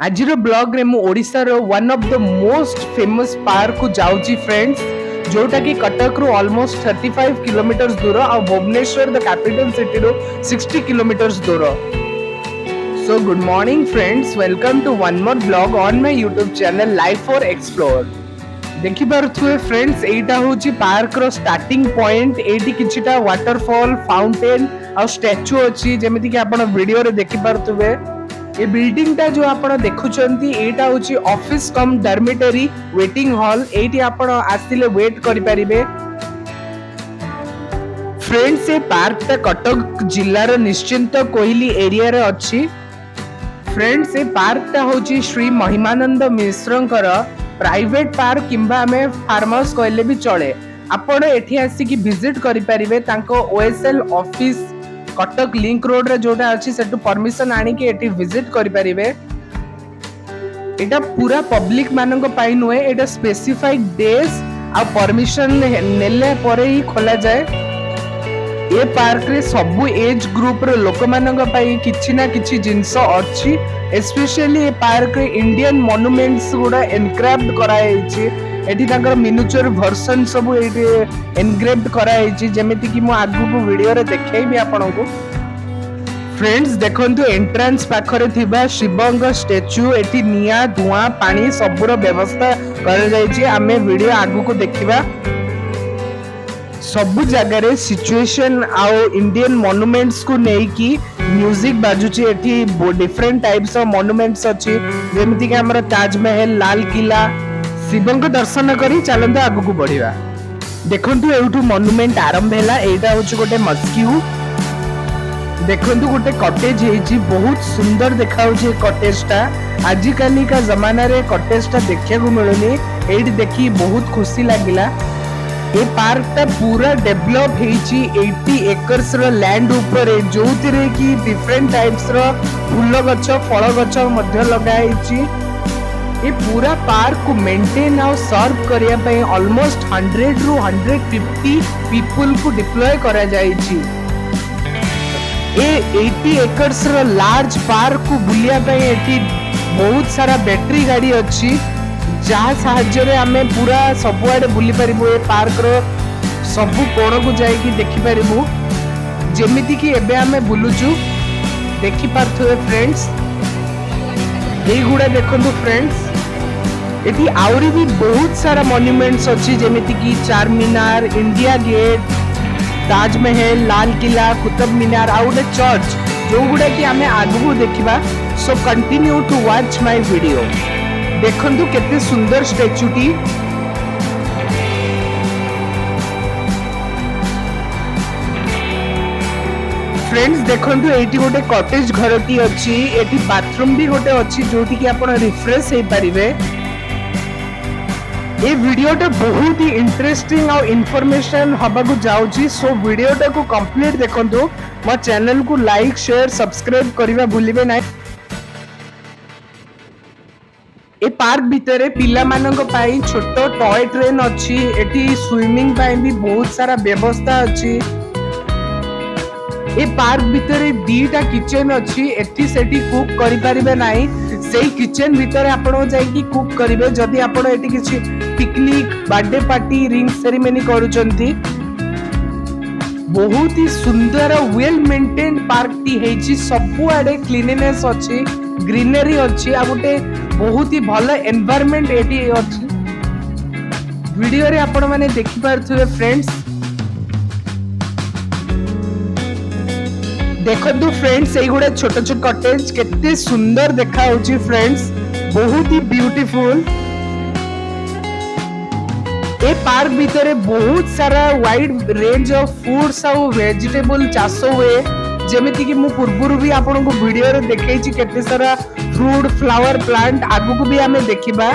आज ब्लॉग रे मु ओडिशार one of the most famous park को जाउची फ्रेंड्स, जोटा कि कटक रु ऑलमोस्ट 35 किलोमीटर दूर और भुवनेश्वर द कैपिटल सिटी रो 60 किलोमीटर दूर। So good morning friends, welcome to one more blog on my YouTube channel life for explore. देखि पारुथुए फ्रेंड्स, एटा होची पार्क रो स्टार्टिंग पॉइंट। एटी किछिटा वाटरफॉल, फाउंटेन और स्टैच्यू अछि, जेमिति कि आपण वीडियो रे देखि पारुथुए। ये बिल्डिंग टा जो आपण देखुचंती एटा होची ऑफिस कम डॉर्मिटरी वेटिंग हॉल। एटी आपण आसिले वेट करि परिबे। फ्रेंड्स, ये पार्क टा कटक जिल्लार निश्चिंत कोइली एरिया रे अछि। फ्रेंड्स, ये पार्क टा होची श्री महिमानंद मिश्रंकर प्राइवेट पार्क किंबा हमें फार्म हाउस कहले भी चले। आपण एठी आसी कि विजिट करि परिबे। तांको OSL office Cuttack link road रे जोटा अछि सेटु परमिशन आनी कि एठी विजिट करि परिबे। एटा पूरा पब्लिक मानन को पाई नुए, एटा स्पेसिफाइड डेज आ परमिशन नेले परे ही खोला जाए। ए पार्क रे सबु एज ग्रुप रे लोक मानन को पाई किछि ना किछि जिंस अछि। स्पेशली ए पार्क रे इंडियन मॉन्यूमेंट्स गुडा एनक्राफ्ट कराई छि। एठी ताकर मिनिएचर वर्जन सब एठी एनग्रेव्ड कराई छि, जेमिति कि मु आगु को वीडियो रे देखैबी आपनको। फ्रेंड्स, देखंतु एंट्रेंस पाखरे थिबा शिवंग स्टैच्यू। एठी निया धुआं पानी सबुर व्यवस्था कर जाय छि। आमे वीडियो आगु को देखिबा। सबु जगह रे सिचुएशन आउ इंडियन मॉन्यूमेंट्स को नै कि म्यूजिक बाजुची। एठी डिफरेंट टाइप्स ऑफ मॉन्यूमेंट्स अछि, जेमिति कि हमर ताजमहल, लाल किला। शिवंग दर्शन करी चलंतु आगु को बढ़िबा। देखंतु एउठु मॉन्यूमेंट आरंभ हैला। एटा होची गोटे मस्क्यू। देखंतु गोटे कॉटेज हेची, बहुत सुंदर देखाउची कॉटेज टा। आजि काली का जमाना रे कॉटेज टा देखिया को मिलुनी। एठी देखि बहुत खुशी लागिला। ए पार्क टा पूरा डेवलप हेची 80 एकर्स रो लैंड ऊपर, जोथिरे कि डिफरेंट टाइप्स रो फूल गछ, फल गछ मध्य लगा हेची। ये पूरा पार्क को मेंटेन और सर्व करिया पई ऑलमोस्ट 100 रु 150 पीपल को डिप्लॉय करा जाई छी। ए 80 एकर्स रो लार्ज पार्क को बुलिया पई एठी बहुत सारा बैटरी गाड़ी अछि, जहा साहाय्य रे हमें पूरा सबुआडे बुली परिबो। ए पार्क रो सबु कोण को जाई कि देखि परिबो। जेमिति कि एबे हमें बुलुचु, देखि पारथुए फ्रेंड्स। एई गुडा देखंतु फ्रेंड्स, एठी आउरी भी बहुत सारा मॉन्यूमेंट्स अछि, जेमिति कि चार मीनार, इंडिया गेट, ताजमहल, लाल किला, कुतुब मीनार आउ गोटे चर्च, जो गुडा कि हमें आगु देखिबा। So continue to watch my video. देखंतु केते सुंदर स्टैच्यू टी। फ्रेंड्स, देखंतु एठी गोटे कॉटेज घरटी अछि। एठी बाथरूम भी गोटे अछि, जोठी कि आपण रिफ्रेश हे परिबे। ए वीडियो टा बहुत ही इंटरेस्टिंग और इन्फॉर्मेशन हबा को जाउची। सो वीडियो टा को कंप्लीट देखंतु। मो चैनल को लाइक, शेयर, सब्सक्राइब करिबा भूलिबे नै। ए पार्क भितरे पिला मानक पाई छोटो टॉय ट्रेन अछि। एठी स्विमिंग पाई भी बहुत सारा व्यवस्था अछि। ए पार्क भितरे दीटा किचन अछि। एठी सेठी कुक करि परिबे नै। सेही किचन भितरे आपण जाई कि कुक करिवे, जदि आपण एठी किछि picnic, birthday party, ring ceremony करूचंती। बहुत ही सुंदर वेल मेंटेन पार्क टी हेची। सबु आडे क्लीननेस अछि, ग्रीनरी अछि, आ गोटे बहुत ही भलो एनवायरनमेंट एटी अछि। वीडियो रे आपण माने देखि पारथुवे फ्रेंड्स। देखंतु फ्रेंड्स, एई गुडा छोट छोट कॉटेज केते सुंदर देखा होची फ्रेंड्स, बहुत ही ब्यूटीफुल। ए पार्क भितरे बहुत सारा वाइड रेंज ऑफ फूड्स और वेजिटेबल चाष हुए, जेमिति कि मु पूर्वरु भी आपन को वीडियो रे देखैछि केते सारा फ्रूट, फ्लावर प्लांट। आगु को भी हमें देखिबा।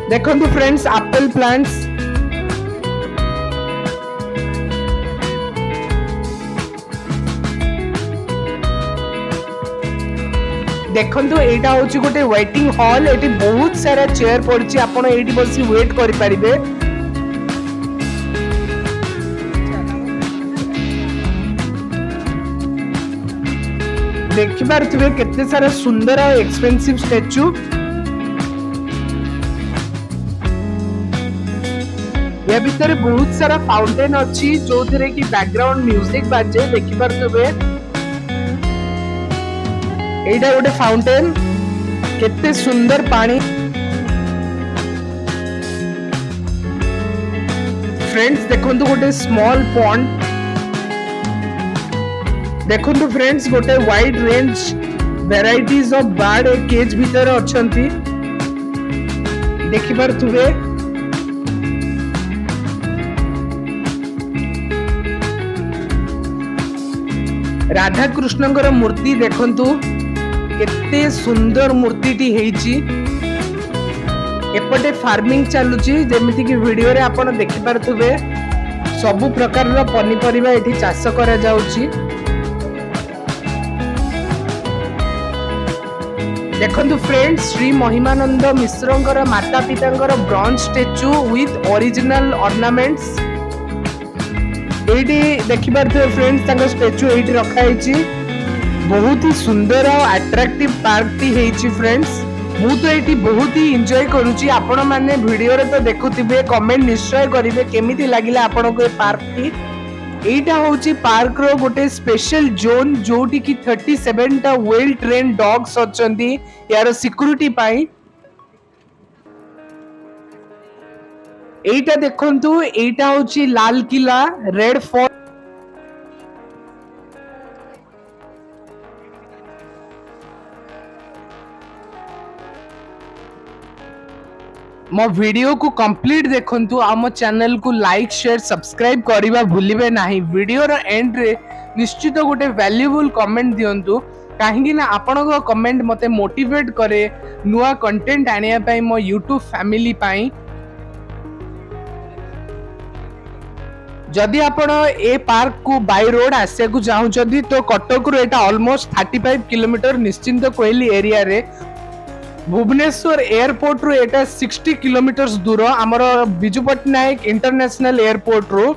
देखंतु फ्रेंड्स, एप्पल प्लांट्स। देखंतु एटा होची गोटे वेटिंग हॉल। एटी बहुत सारा चेयर पड़छि, आपण एटी बसी वेट करि परिबे। देखि पारुथिबे केते सारा सुंदर और एक्सपेंसिव स्टैचू। या भीतर बहुत सारा फाउंटेन अच्छी जो थरे की बैकग्राउंड म्यूजिक बाजे देखि पारुथिबे। एटा गोटे फाउंटेन केते सुंदर पानी। फ्रेंड्स देखंतु गोटे स्मॉल पॉन्ड। देखंतु फ्रेंड्स गोटे wide range varieties of bird a cage भीतर अछंती देखि पारुथिबे। राधा कृष्णଙ୍କର मूर्ति देखंतु केते सुंदर मूर्तिटी हेची। एपटे फार्मिंग चालुची जेमिति कि वीडियो रे आपण देखि पारुथिबे सब प्रकार रो पनीपरिबा एठी चाष करा जाउची। देखंतु फ्रेंड्स श्री महिमानंद मिश्रଙ୍କର माता पिताଙ୍କର bronze statue with original ornaments एठी देखि पारुथिबे फ्रेंड्स तांको स्टैचू एठी रखा हेची। बहुत ही सुंदर और अट्रैक्टिव पार्क टी हेची फ्रेंड्स। मु तो एठी बहुत ही एंजॉय करूची। आपण माने वीडियो रे तो देखुथिबे कमेंट निश्चय करिवे केमिति लागिला आपण को ए पार्क टी। एटा होची पार्क रो गोटे स्पेशल जोन जोटी की 37 टा वेल ट्रेन डॉग्स अछंती यार सिक्योरिटी पाई। एटा देखंतु एटा होची लाल किला रेड फोर्ट। मो वीडियो को कंप्लीट देखंतु आम चैनल को लाइक शेयर सब्सक्राइब करिबा भूलिबे नाही। वीडियो रो एंड रे निश्चित गोटे वैल्यूएबल कमेंट दियंतु काहेकि ना आपनको कमेंट मते मोटिवेट करे नुआ कंटेंट आनिया पई मो YouTube फैमिली पई। जदि आपण ए पार्क को बाय रोड आसे को चाहउछथि तो कटक रो एटा ऑलमोस्ट 35 किलोमीटर निश्चिंत कोइली एरिया रे। भुवनेश्वर एयरपोर्ट रो एटा 60 किलोमीटर दूर आमर बिजू पट्टनायक इंटरनेशनल एयरपोर्ट रो।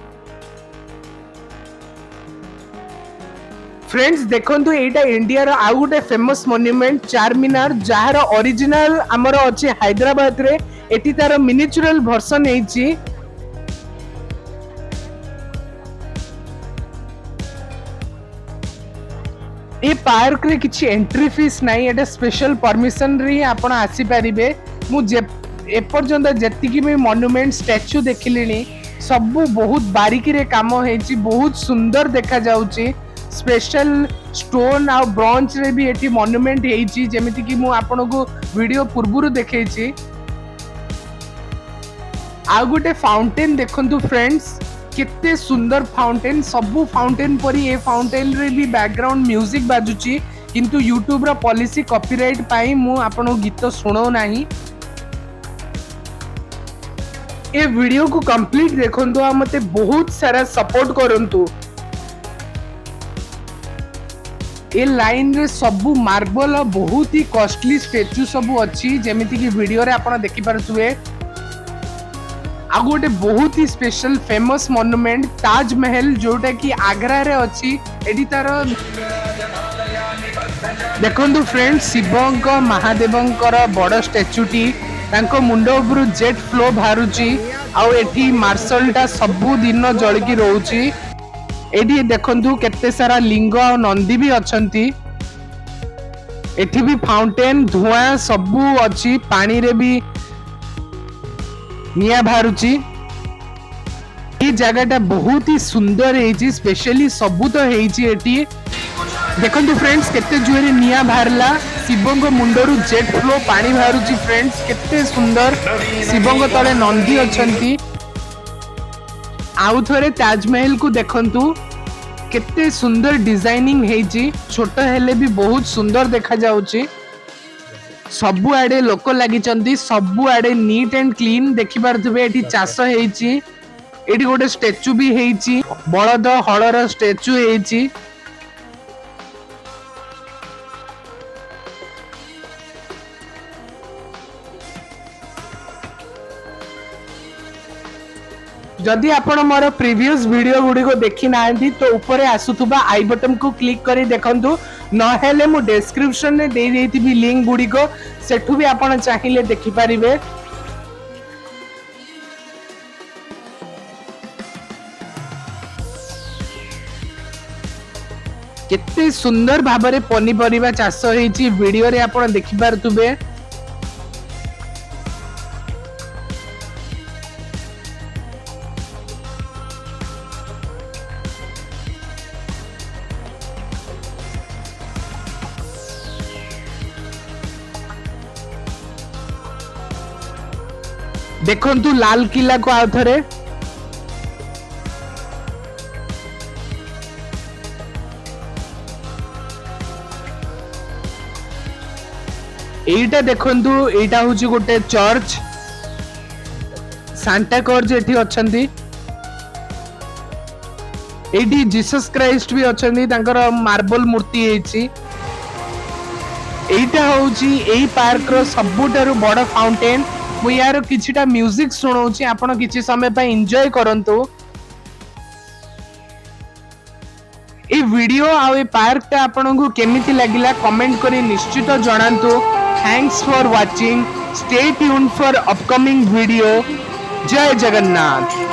फ्रेंड्स देखंतु एटा इंडिया रो आउ गोटे फेमस मॉन्यूमेंट चारमीनार जहार ओरिजिनल आमर अछि हैदराबाद रे। एटी तार मिनिएचुरल वर्जन हेची। ए पार्क रे किछि एंट्री फीस नाही। एटा स्पेशल परमिशन रे आपण आसी परिबे। मु एपर्यंत जेतिकी भी मॉन्यूमेंट स्टैचू देखिलिनी सब बहुत बारीकी रे काम हेची। बहुत सुंदर देखा जाउची। स्पेशल स्टोन आ ब्रॉन्ज रे भी एटी मॉन्यूमेंट हेची जेमिति कि मु आपण को वीडियो पूर्वरु देखैची। आ गोटे फाउंटेन देखंतु फ्रेंड्स केते सुंदर फाउंटेन। सबु फाउंटेन परी ए फाउंटेन रे भी बैकग्राउंड म्यूजिक बाजुची किंतु यूट्यूब रा पॉलिसी कॉपीराइट पाई मु आपन गीत सुनो नाही। ए वीडियो को कंप्लीट देखंतु आ मते बहुत सारा सपोर्ट करंतु। ए लाइन रे सबु मार्बल बहुत ही कॉस्टली स्टैचू सबु अछि जेमिति कि वीडियो रे आपन देखि पारुथुए। आ गोटे बहुत ही स्पेशल फेमस मॉन्यूमेंट ताजमहल जोटा कि आगरा रे अछि। एडी तार देखंतु फ्रेंड्स शिवंक महादेवंकर बड़ स्टैचूटी तांको मुंड उपरु जेट फ्लो बाहरुची। आ एठी मार्शलटा सबु दिन जळकी रहउची। एडी देखंतु केते सारा लिंग आ नंदी भी अछंती। एठी भी फाउंटेन धुआं सबु अछि। पानी रे भी निया बाहरुची। ये जगहटा बहुत ही सुंदर हेची। स्पेशली सबु तो हेची एटी देखंतु फ्रेंड्स केते जुएरे निया बाहरला। शिवंग मुंडरू जेट फ्लो पानी बाहरुची। फ्रेंड्स केते सुंदर। शिवंग तळे नंदी अछंती। आउ थोरे ताजमहल को देखंतु केते सुंदर डिजाइनिंग हेची। छोट हेले भी बहुत सुंदर देखा जाउची। सबु आडे लोक लागिचंती। सबु आडे नीट एंड क्लीन देखि पारथुबे। एठी चाष हेची। एठी गोटे स्टैचू भी हेची। बळद हळर स्टैचू हेची। जदि आपण मोर प्रीवियस वीडियो गुडी को देखि नांती तो ऊपर आसुथुबा आई बटन को क्लिक करी देखंतु नहेले मु डिस्क्रिप्शन में दे देथिबी लिंक गुडी को सेठु भी आपण चाहिले देखि परिबे। केते सुंदर भाबरे पनीपरिबा चाष होईची वीडियो रे आपण देखि पारथुबे। देखंतु लाल किला को आउ थरे एटा देखंतु एटा होची गोटे चर्च सांता क्लॉज एठी अछंती। एठी जीसस क्राइस्ट भी अछंती तांकर मार्बल मूर्ति हेची। एटा होची एई पार्क रो सबुठारु बड़ फाउंटेन। मु यार किछिटा म्यूजिक सुनाउची आपण किछि समय पे एन्जॉय करंतु। ए वीडियो आ ए पार्क ता आपण को केमिति लागिला कमेंट करी निश्चित जणांतु। Thanks for watching, stay tuned for upcoming video. जय जगन्नाथ।